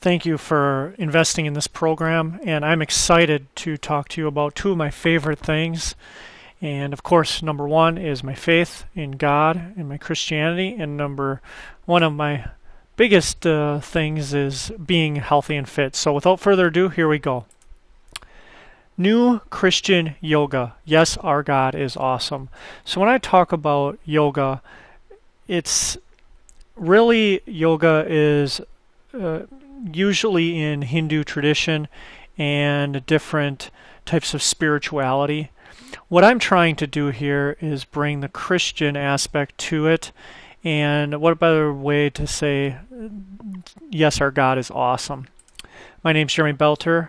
Thank you for investing in this program, and I'm excited to talk to you about two of my favorite things. And of course, number one is my faith in God and my Christianity, and number one of my biggest things is being healthy and fit. So without further ado, here we go. New Christian yoga. Yes, our God is awesome. So when I talk about yoga, it's really yoga is usually in Hindu tradition and different types of spirituality. What I'm trying to do here is bring the Christian aspect to it. And what better way to say, yes, our God is awesome. My name's Jeremy Belter.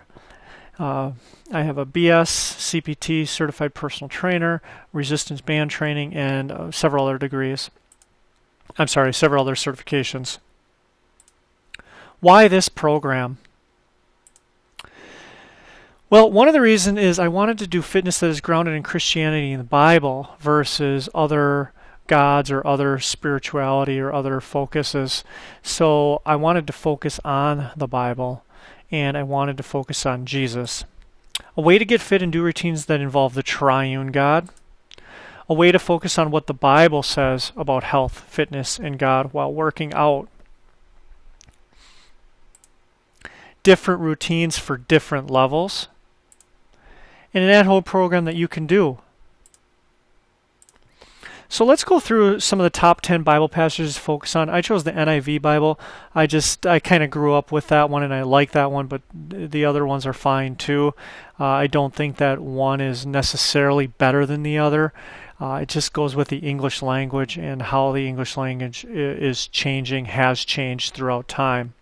I have a BS, CPT, Certified Personal Trainer, Resistance Band Training, and several other degrees. Several other certifications. Why this program? Well, one of the reasons is I wanted to do fitness that is grounded in Christianity and the Bible versus other gods or other spirituality or other focuses. So I wanted to focus on the Bible, and I wanted to focus on Jesus. A way to get fit and do routines that involve the triune God. A way to focus on what the Bible says about health, fitness, and God while working out. Different routines for different levels. And an at-home program that you can do. So let's go through some of the top 10 Bible passages to focus on. I chose the NIV Bible. I kind of grew up with that one and I like that one, but the other ones are fine too. I don't think that one is necessarily better than the other. It just goes with the English language and how the English language is changing, has changed throughout time.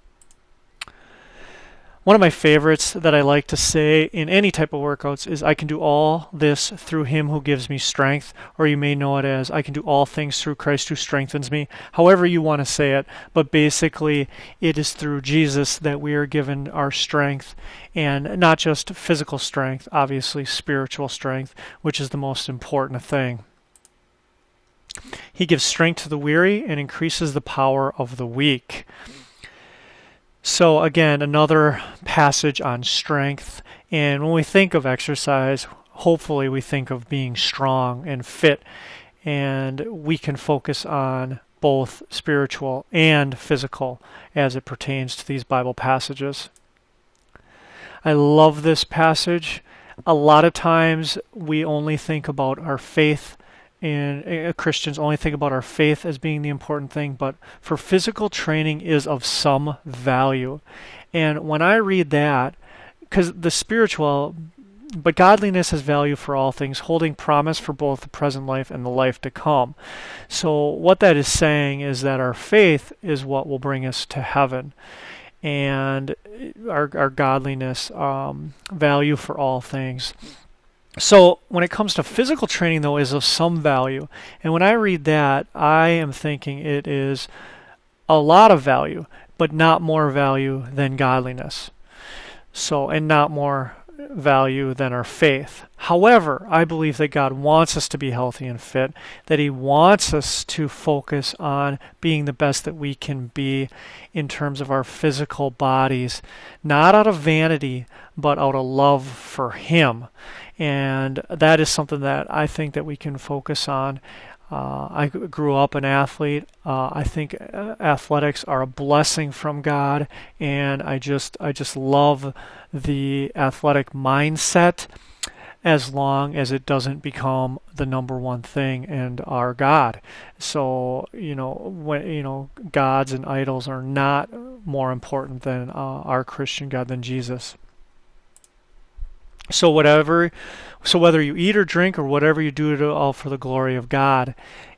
One of my favorites that I like to say in any type of workouts is I can do all this through him who gives me strength, or you may know it as I can do all things through Christ who strengthens me, however you want to say it, but basically it is through Jesus that we are given our strength, and not just physical strength, obviously spiritual strength, which is the most important thing. He gives strength to the weary and increases the power of the weak. So again, another passage on strength. And when we think of exercise, hopefully we think of being strong and fit. And we can focus on both spiritual and physical as it pertains to these Bible passages. I love this passage. A lot of times we only think about our faith, and Christians only think about our faith as being the important thing, but for physical training is of some value. And when I read that, because the spiritual, but godliness has value for all things, holding promise for both the present life and the life to come. So what that is saying is that our faith is what will bring us to heaven. And our godliness, value for all things. So when it comes to physical training, though, is of some value. And when I read that, I am thinking it is a lot of value, but not more value than godliness. So, and not more value than our faith. However, I believe that God wants us to be healthy and fit, that He wants us to focus on being the best that we can be in terms of our physical bodies, not out of vanity, but out of love for Him. And that is something that I think that we can focus on. I grew up an athlete. I think athletics are a blessing from God, and I just love the athletic mindset, as long as it doesn't become the number one thing and our God. So gods and idols are not more important than our Christian God, than Jesus. So whether you eat or drink or whatever you do, it all for the glory of God.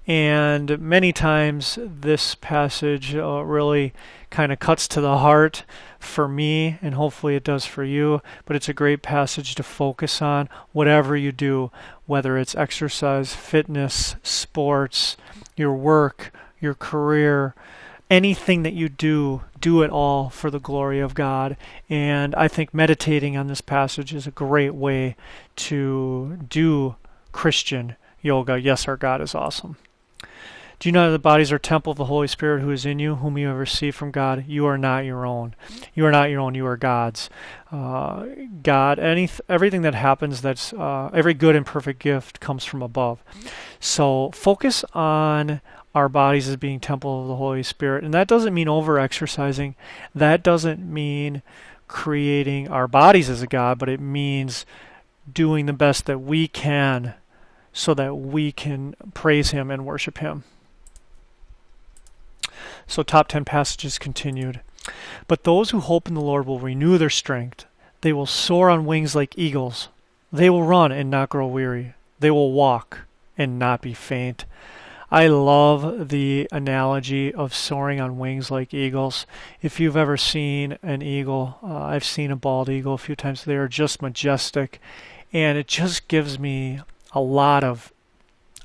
And many times this passage really kind of cuts to the heart for me, and hopefully it does for you. But it's a great passage to focus on whatever you do, whether it's exercise, fitness, sports, your work, your career, anything that you do it all for the glory of God. And I think meditating on this passage is a great way to do Christian yoga. Yes, our God is awesome. Do you know that the bodies are a temple of the Holy Spirit who is in you, whom you have received from God? You are not your own. You are not your own. You are God's. God, everything that happens, that's every good and perfect gift comes from above. So focus on our bodies as being temple of the Holy Spirit. And that doesn't mean over-exercising. That doesn't mean creating our bodies as a God, but it means doing the best that we can so that we can praise Him and worship Him. So top 10 passages continued. But those who hope in the Lord will renew their strength. They will soar on wings like eagles. They will run and not grow weary. They will walk and not be faint. I love the analogy of soaring on wings like eagles. If you've ever seen an eagle, I've seen a bald eagle a few times. They are just majestic, and it just gives me a lot of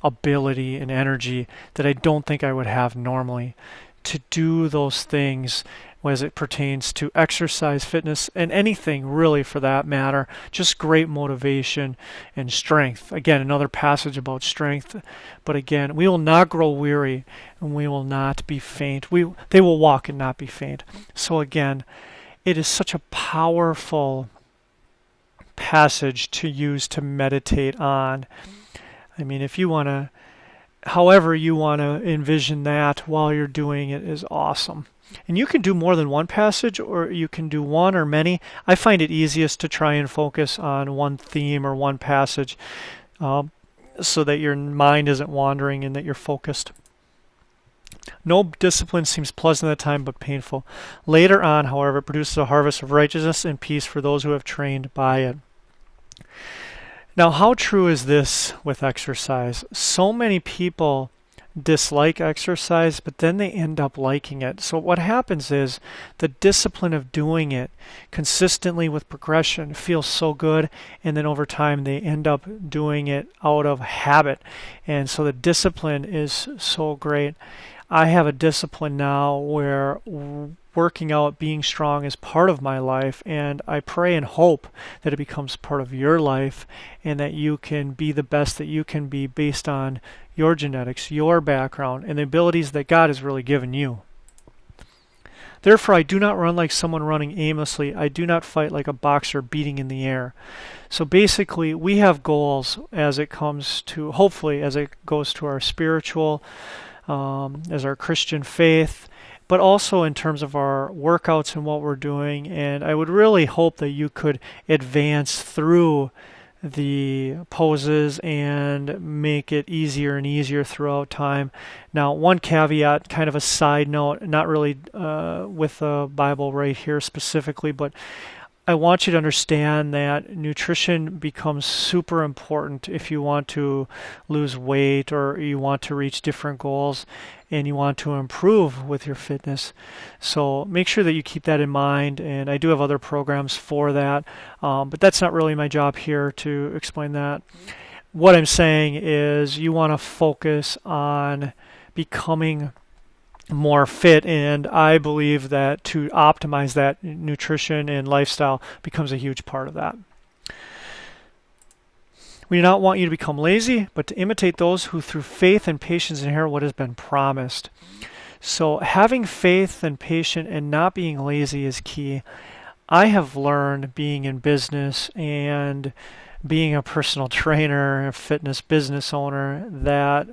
ability and energy that I don't think I would have normally to do those things as it pertains to exercise, fitness, and anything really for that matter. Just great motivation and strength. Again, another passage about strength. But again, we will not grow weary and we will not be faint. They will walk and not be faint. So again, it is such a powerful passage to use to meditate on. I mean, if you want to, however you want to envision that while you're doing it is awesome. And you can do more than one passage, or you can do one or many. I find it easiest to try and focus on one theme or one passage so that your mind isn't wandering and that you're focused. No discipline seems pleasant at the time, but painful. Later on, however, it produces a harvest of righteousness and peace for those who have trained by it. Now, how true is this with exercise? So many people dislike exercise, but then they end up liking it. So what happens is the discipline of doing it consistently with progression feels so good, and then over time they end up doing it out of habit. And so the discipline is so great. I have a discipline now where working out, being strong is part of my life, and I pray and hope that it becomes part of your life and that you can be the best that you can be based on your genetics, your background, and the abilities that God has really given you. Therefore, I do not run like someone running aimlessly. I do not fight like a boxer beating in the air. So basically, we have goals as it comes to, hopefully, as it goes to our spiritual, as our Christian faith, but also in terms of our workouts and what we're doing. And I would really hope that you could advance through the poses and make it easier and easier throughout time. Now, one caveat, kind of a side note, not really with the Bible right here specifically, but I want you to understand that nutrition becomes super important if you want to lose weight or you want to reach different goals and you want to improve with your fitness. So make sure that you keep that in mind, and I do have other programs for that, but that's not really my job here to explain that. What I'm saying is you want to focus on becoming more fit, and I believe that to optimize that, nutrition and lifestyle becomes a huge part of that. We do not want you to become lazy, but to imitate those who through faith and patience inherit what has been promised. So having faith and patience and not being lazy is key. I have learned being in business and being a personal trainer, a fitness business owner, that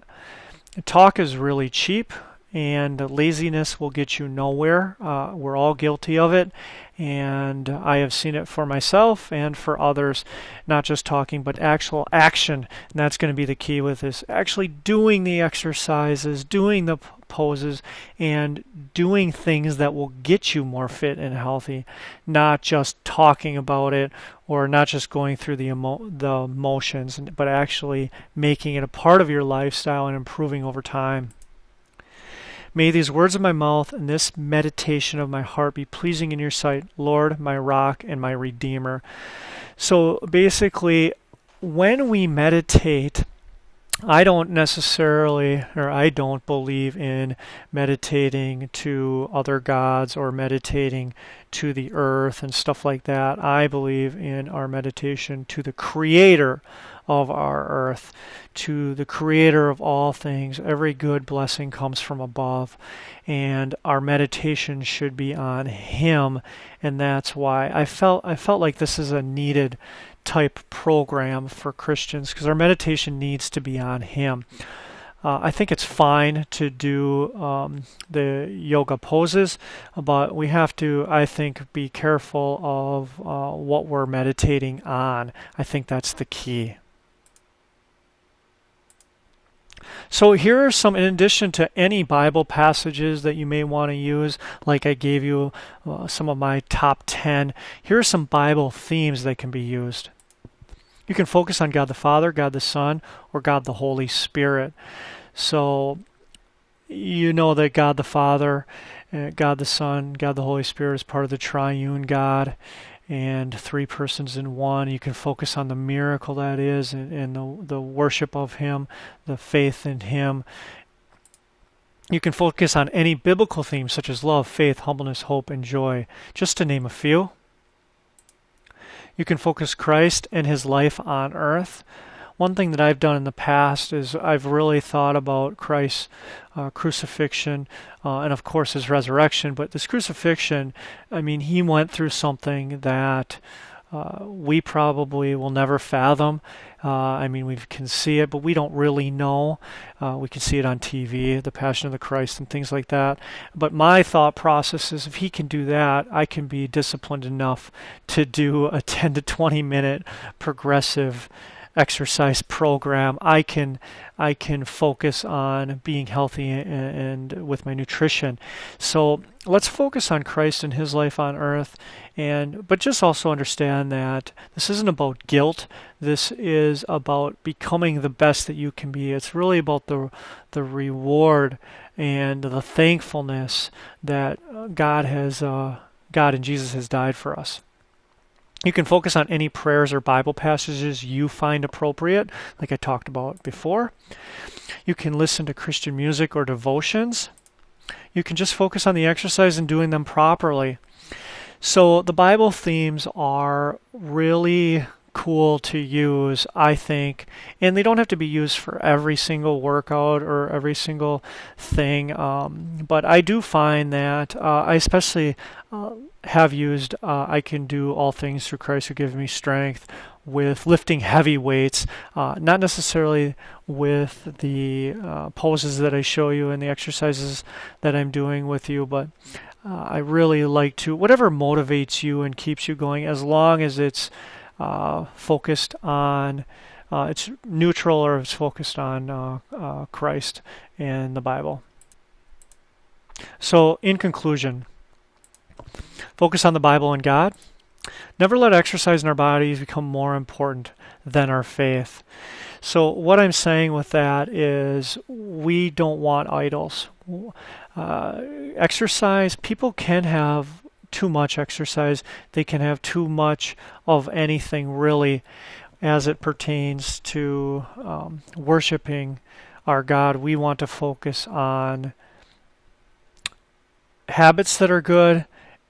talk is really cheap. And laziness will get you nowhere. We're all guilty of it. And I have seen it for myself and for others, not just talking, but actual action. And that's going to be the key with this. Actually doing the exercises, doing the poses, and doing things that will get you more fit and healthy. Not just talking about it or not just going through the motions, but actually making it a part of your lifestyle and improving over time. May these words of my mouth and this meditation of my heart be pleasing in your sight, Lord, my rock and my redeemer. So basically, when we meditate, I don't believe in meditating to other gods or meditating to the earth and stuff like that. I believe in our meditation to the Creator of our earth, to the creator of all things. Every good blessing comes from above, and our meditation should be on him, and that's why I felt like this is a needed type program for Christians, because our meditation needs to be on him. I think it's fine to do the yoga poses, but we have to, I think, be careful of what we're meditating on. I think that's the key. So here are some, in addition to any Bible passages that you may want to use, like I gave you some of my top 10, here are some Bible themes that can be used. You can focus on God the Father, God the Son, or God the Holy Spirit. So you know that God the Father, God the Son, God the Holy Spirit is part of the triune God, and three persons in one. You can focus on the miracle that is, and the worship of him, the faith in him. You can focus on any biblical themes such as love, faith, humbleness, hope, and joy, just to name a few. You can focus Christ and his life on earth. One thing that I've done in the past is I've really thought about Christ's crucifixion and, of course, his resurrection. But this crucifixion, I mean, he went through something that we probably will never fathom. I mean, we can see it, but we don't really know. We can see it on TV, the Passion of the Christ and things like that. But my thought process is if he can do that, I can be disciplined enough to do a 10 to 20 minute progressive exercise program. I can focus on being healthy and with my nutrition. So let's focus on Christ and his life on earth, but just also understand that this isn't about guilt. This is about becoming the best that you can be. It's really about the reward and the thankfulness that God and Jesus has died for us. You can focus on any prayers or Bible passages you find appropriate, like I talked about before. You can listen to Christian music or devotions. You can just focus on the exercise and doing them properly. So the Bible themes are really cool to use, I think, and they don't have to be used for every single workout or every single thing, but I do find that I especially have used I can do all things through Christ who gives me strength with lifting heavy weights, not necessarily with the poses that I show you and the exercises that I'm doing with you, but I really like to, whatever motivates you and keeps you going, as long as it's focused on, it's neutral or it's focused on Christ and the Bible. So in conclusion, focus on the Bible and God. Never let exercise in our bodies become more important than our faith. So what I'm saying with that is we don't want idols. Exercise, people can have too much exercise. They can have too much of anything really as it pertains to worshiping our God. We want to focus on habits that are good,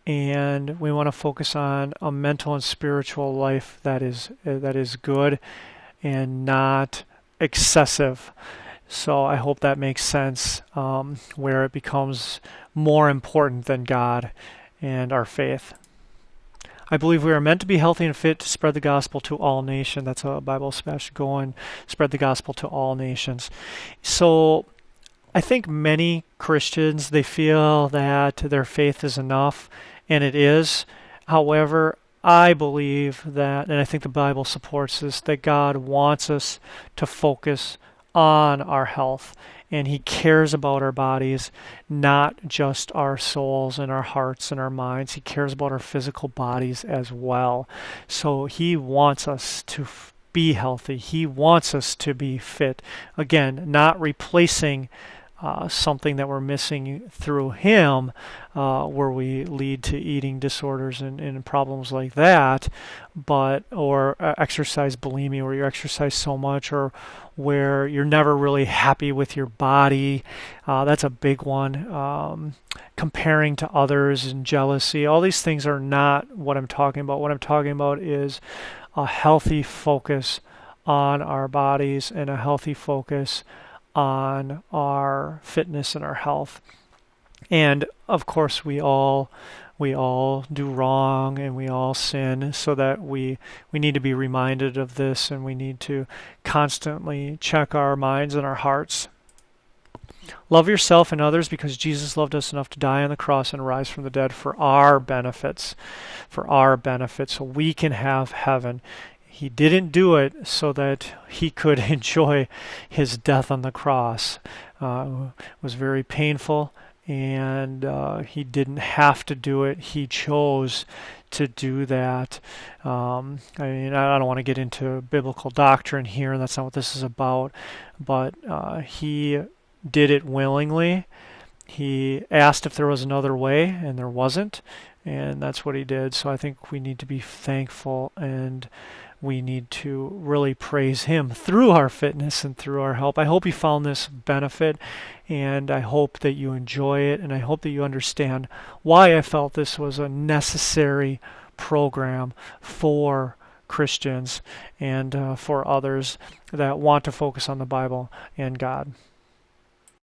and we want to focus on a mental and spiritual life that is good and not excessive. So I hope that makes sense, where it becomes more important than God and our faith. I believe we are meant to be healthy and fit to spread the gospel to all nations. That's a Bible special. Go and spread the gospel to all nations. So I think many Christians, they feel that their faith is enough, and it is. However, I believe that, and I think the Bible supports this, that God wants us to focus on our health, and he cares about our bodies, not just our souls and our hearts and our minds. He cares about our physical bodies as well. So he wants us to be healthy. He wants us to be fit. Again, not replacing something that we're missing through him, where we lead to eating disorders and problems like that, or exercise bulimia, where you exercise so much, or where you're never really happy with your body. That's a big one. Comparing to others and jealousy. All these things are not what I'm talking about. What I'm talking about is a healthy focus on our bodies and a healthy focus on our fitness and our health. And of course, we all do wrong and we all sin, so that we need to be reminded of this, and we need to constantly check our minds and our hearts. Love yourself and others, because Jesus loved us enough to die on the cross and rise from the dead for our benefits, so we can have heaven. He didn't do it so that he could enjoy his death on the cross. It was very painful, and he didn't have to do it. He chose to do that. I mean, I don't want to get into biblical doctrine here, and that's not what this is about, but he did it willingly. He asked if there was another way, and there wasn't, and that's what he did. So I think we need to be thankful, and we need to really praise him through our fitness and through our help. I hope you found this benefit, and I hope that you enjoy it, and I hope that you understand why I felt this was a necessary program for Christians and for others that want to focus on the Bible and God.